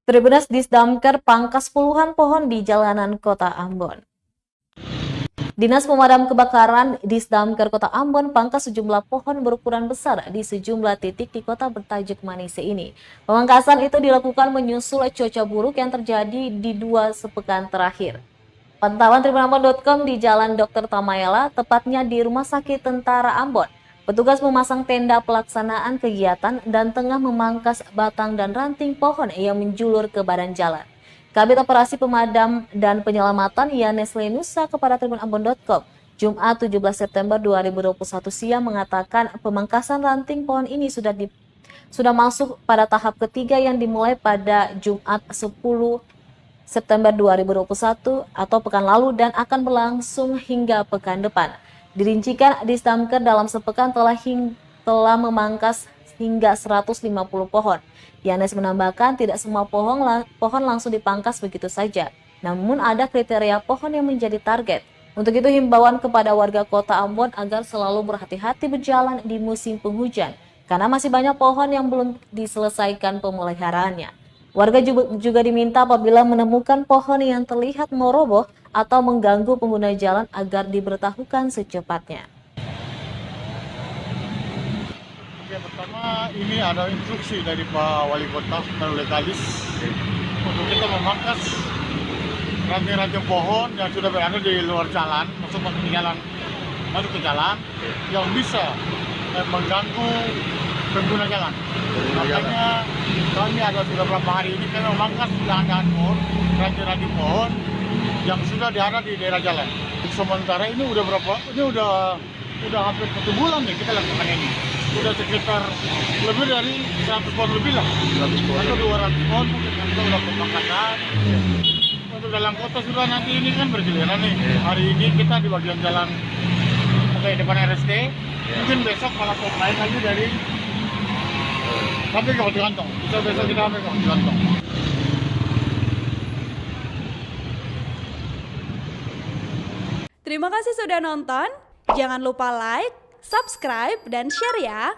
Tribunas Disdamker pangkas puluhan pohon di jalanan Kota Ambon. Dinas Pemadam Kebakaran Disdamker Kota Ambon pangkas sejumlah pohon berukuran besar di sejumlah titik di kota bertajuk Manise ini. Pemangkasan itu dilakukan menyusul cuaca buruk yang terjadi di 2 sepekan terakhir. Pantauan tribunambon.com di Jalan Dr. Tamayala, tepatnya di Rumah Sakit Tentara Ambon. Petugas memasang tenda pelaksanaan kegiatan dan tengah memangkas batang dan ranting pohon yang menjulur ke badan jalan. Kabid Operasi Pemadam dan Penyelamatan Yanes Lenusa kepada tribunambon.com Jumat 17 September 2021 siang mengatakan pemangkasan ranting pohon ini sudah masuk pada tahap ketiga yang dimulai pada Jumat 10 September 2021 atau pekan lalu dan akan berlangsung hingga pekan depan. Dirincikan Disdamker dalam sepekan telah memangkas hingga 150 pohon. Yanes menambahkan tidak semua pohon langsung dipangkas begitu saja, namun ada kriteria pohon yang menjadi target. Untuk itu himbauan kepada warga Kota Ambon agar selalu berhati-hati berjalan di musim penghujan, karena masih banyak pohon yang belum diselesaikan pemeliharaannya. Warga juga diminta apabila menemukan pohon yang terlihat mau roboh atau mengganggu pengguna jalan agar diberitahukan secepatnya. Yang pertama, ini ada instruksi dari Pak Wali Kota melalui Kadis untuk kita memangkas ranting-ranting pohon yang sudah berada di luar jalan, masuk ke jalan yang bisa mengganggu pengguna jalan. Makanya kami ada sudah beberapa hari ini kami memangkas jangan-jangan pohon, ranting-ranting pohon yang sudah ada di daerah jalan. Sementara ini udah berapa? Ini udah hampir 1 bulan nih kita lakukan ini. Udah sekitar lebih dari 100 pohon lebih lah. 100 pohon atau 200 pohon mungkin kita udah pemangkasan. Untuk dalam kota sudah nanti ini kan bergiliran nih. Hari ini kita di bagian jalan depan RST. Mungkin besok malah naik lagi dari sampai ke Kota Kantong. Bisa besok kita sampai ke Kota Kantong. Terima kasih sudah nonton. Jangan lupa like, subscribe, dan share ya.